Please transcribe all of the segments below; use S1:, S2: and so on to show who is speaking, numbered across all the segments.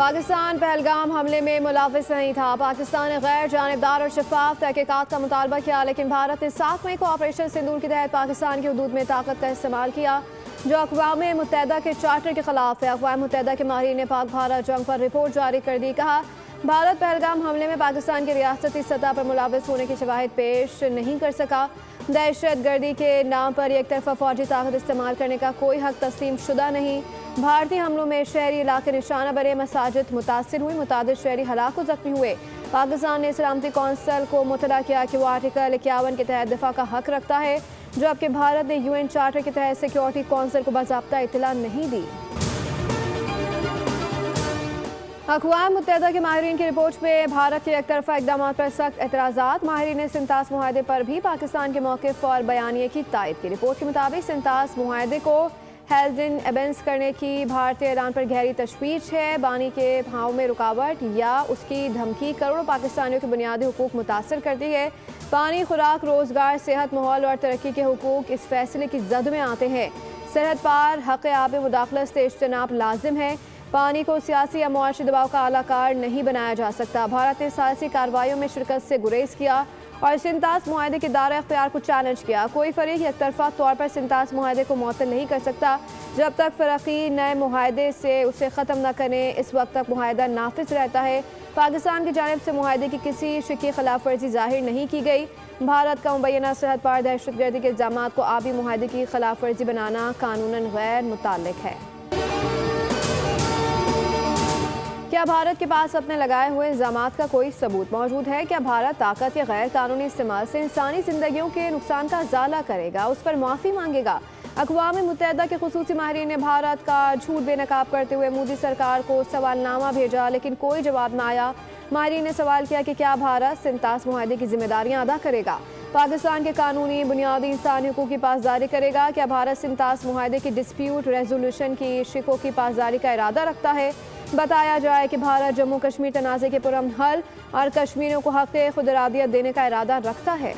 S1: पाकिस्तान पहलगाम हमले में मुलाविस नहीं था। पाकिस्तान ने गैर जानिबदार और शफाफ तहकीकात का मुतालबा किया, लेकिन भारत ने 7 मई को ऑपरेशन सिंदूर के तहत पाकिस्तान की हदूद में ताकत का इस्तेमाल किया, जो अक़वाम मुत्तहिदा के चार्टर के खिलाफ है। अक़वाम मुत्तहिदा के माहिरीन ने पाक भारत जंग पर रिपोर्ट जारी कर दी। कहा, भारत पहलगाम हमले में पाकिस्तान के रियासती सतह पर मुलाविस होने की शवाहिद पेश नहीं कर सका। दहशत गर्दी के नाम पर एक तरफा फौजी ताकत इस्तेमाल करने का कोई हक तस्लीम शुदा नहीं। भारतीय हमलों में शहरी इलाके निशाना बने, मसाजिद मुतासिर हुई, मुतादिद शहरी हलाक व जख्मी हुए। पाकिस्तान ने सलामती कौंसिल को मुतला किया कि वो आर्टिकल 51 के तहत दिफा का हक रखता है, जबकि भारत ने UN चार्टर के तहत सिक्योरिटी कौंसिल को बाज़ाब्ता इत्तला नहीं दी। अक़वाम मुत्तहिदा के माहिरीन की रिपोर्ट में भारत के एक तरफा इक़दामात पर सख्त एतराज़ात। माहिरीन ने सिंतास मुआहदे पर भी पाकिस्तान के मौक़िफ़ और बयानिए की तायद की। रिपोर्ट के मुताबिक सिंतास मुआहदे को हेल्ड इन एबेंस करने की भारतीय ऐलान पर गहरी तशवीश है। बानी के भाव में रुकावट या उसकी धमकी करोड़ों पाकिस्तानियों के बुनियादी हुकूक मुतासर करती है। पानी, खुराक, रोज़गार, सेहत, माहौल और तरक्की के हुकूक इस फैसले की जद में आते हैं। सरहद पार हक़ आब मुदाखलत से इज्तनाब लाजिम है। पानी को सियासी या मुआशी दबाव का आला कार नहीं बनाया जा सकता। भारत ने सियासी कार्रवाइयों में शिरकत से गुरेज किया और सिंतास मुआहदे के दायरा इख्तियार को चैलेंज किया। कोई फरीक एक तरफा तौर पर सिंतास मुआहदे को मुअत्तल नहीं कर सकता जब तक फ़रक़ी नए मुआहदे से उसे ख़त्म न करें। इस वक्त तक मुआहदा नाफिज रहता है। पाकिस्तान की जानिब से मुआहदे की किसी शिकी खिलाफ वर्जी ज़ाहिर नहीं की गई। भारत का मुबैना सरहद पार दहशत गर्दी के इल्ज़ामात को आबी मुआहदे की खिलाफ वर्जी बनाना कानूनन गैर मुताल्लिक है। क्या भारत के पास अपने लगाए हुए इल्ज़ामात का कोई सबूत मौजूद है? क्या भारत ताकत या गैर कानूनी इस्तेमाल से इंसानी ज़िंदगियों के नुकसान का इज़ाला करेगा, उस पर माफ़ी मांगेगा? अक़वाम मुत्तहिदा के ख़ुसूसी माहिरीन ने भारत का झूठ बेनकाब करते हुए मोदी सरकार को सवालनामा भेजा, लेकिन कोई जवाब न आया। माहिरीन ने सवाल किया कि क्या भारत सिंतास मुआहदे की जिम्मेदारियाँ अदा करेगा, पाकिस्तान के कानूनी बुनियादी इंसानी हुकूक की पासदारी करेगा? क्या भारत सिंतास मुआहदे की डिस्प्यूट रेजोल्यूशन की शिकों की पासदारी का इरादा रखता है? बताया जाए कि भारत जम्मू कश्मीर तनाज़े के पुरअमन हल और कश्मीरियों को हक़ खुद इरादियत देने का इरादा रखता है।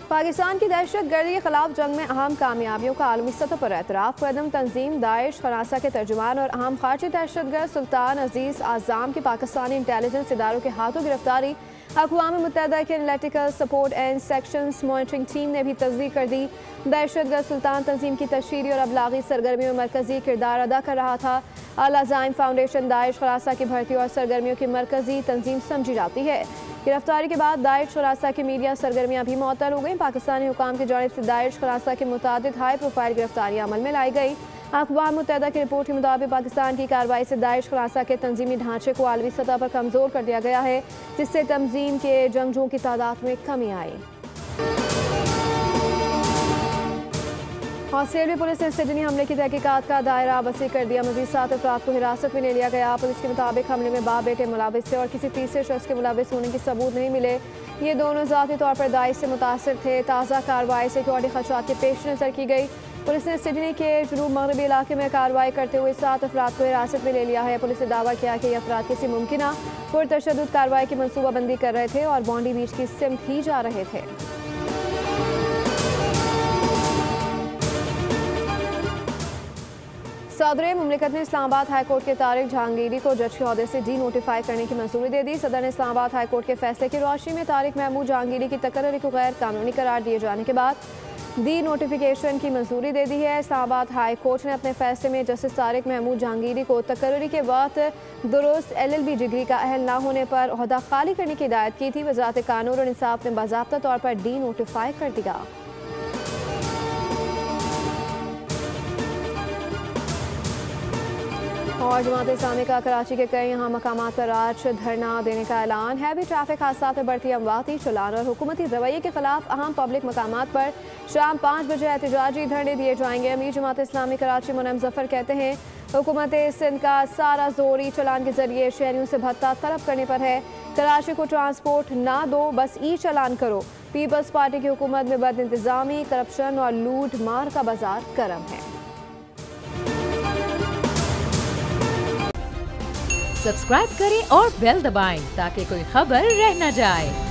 S1: पाकिस्तान की दहशत गर्दी के खिलाफ जंग में अहम कामयाबियों का आलमी सतह पर एतराफ़। कदम तंजीम दाइश खनासा के तर्जुमान और अहम खारजी दहशतगर्द सुल्तान अजीज़ आज़ाम की पाकिस्तानी इंटेलिजेंस इदारों के हाथों गिरफ्तारी। अक़वाम मुत्तहिदा के analytical support and sections monitoring team ने भी तस्दीक कर दी। दहशतगर्द सुल्तान तंजीम की तशहीरी और अबलागी सरगर्मियों में मरकज़ी किरदार अदा कर रहा था। अल अज़ाइम फाउंडेशन दाइश खनासा की भर्ती और सरगर्मियों की मरकज़ी तंजीम समझी जाती है। गिरफ्तारी के बाद दाइश खनासा की मीडिया सरगर्मियाँ भी मुअत्तल हो गईं। पाकिस्तानी हुकाम की जानिब से दाइश खनासा की मुतादिद हाई प्रोफाइल गिरफ्तारियाँ अमल में लाई गई। अक़वाम मुत्तहिदा की रिपोर्ट के मुताबिक पाकिस्तान की कार्रवाई से दाइश खनासा के तंजीमी ढांचे को आलमी सतह पर कमज़ोर कर दिया गया है, जिससे तंजीम के जंगजुओं की तादाद में कमी आई। ऑस्ट्रेलिया पुलिस ने सिडनी हमले की तहकीकात का दायरा वसी कर दिया। मज़ीद 7 अफराद को हिरासत में ले लिया गया। पुलिस के मुताबिक हमले में बाप बेटे मुलविस थे और किसी तीसरे शख्स के मुलविस होने की सबूत नहीं मिले। ये दोनों ज़ाती तौर पर दाइश से मुतासिर थे। ताज़ा कार्रवाई सिक्योरिटी खदशात के पेश नज़र की गई। पुलिस ने सिडनी के जनूब मगरबी इलाके में कार्रवाई करते हुए 7 अफराद को हिरासत में ले लिया है। पुलिस ने दावा किया कि ये अफराद किसी मुमकिन पुरतशद्दुद कार्रवाई की मनसूबाबंदी कर रहे थे और बॉन्डी बीच की सिमत ही जा रहे थे। सदर मुमलिकत ने इस्लामाबाद हाई कोर्ट के तारिक जहांगीरी को जज के ओहदे से डी नोटिफाई करने की मंजूरी दे दी। सदर ने इस्लामाबाद हाई कोर्ट के फैसले की रोशनी में तारिक महमूद जहांगीरी की तकर्री को गैर कानूनी करार दिए जाने के बाद डी नोटिफिकेशन की मंजूरी दे दी है। इस्लामाबाद हाई कोर्ट ने अपने फैसले में जस्टिस तारिक महमूद जहांगीरी को तकर्री के वक्त दुरुस्त LLB डिग्री का अहल न होने पर ओहदा खाली करने की हिदायत की थी। वज़ारत कानून और इंसाफ ने बाज़ाब्ता तौर पर डी नोटिफाई कर दिया। और जमात इस्लामी का कराची के कई यहाँ मकामात पर आज धरना देने का ऐलान है। भी ट्रैफिक हादसात में बढ़ती अमवाती चालान और हुकूमती रवैये के खिलाफ अहम पब्लिक मकामात पर शाम 5 बजे एहतजाजी धरने दिए जाएंगे। अमीर जमात इस्लामी कराची मुनम जफर कहते हैं, हुकूमत सिंध का सारा जोर ई चालान के जरिए शहरियों से भत्ता तलब करने पर है। कराची को ट्रांसपोर्ट ना दो, बस ई चालान करो। पीपल्स पार्टी की हुकूमत में बद इंतजामी, करप्शन और लूट मार का बाजार गर्म है।
S2: सब्सक्राइब करें और बेल दबाएं ताकि कोई खबर रह न जाए।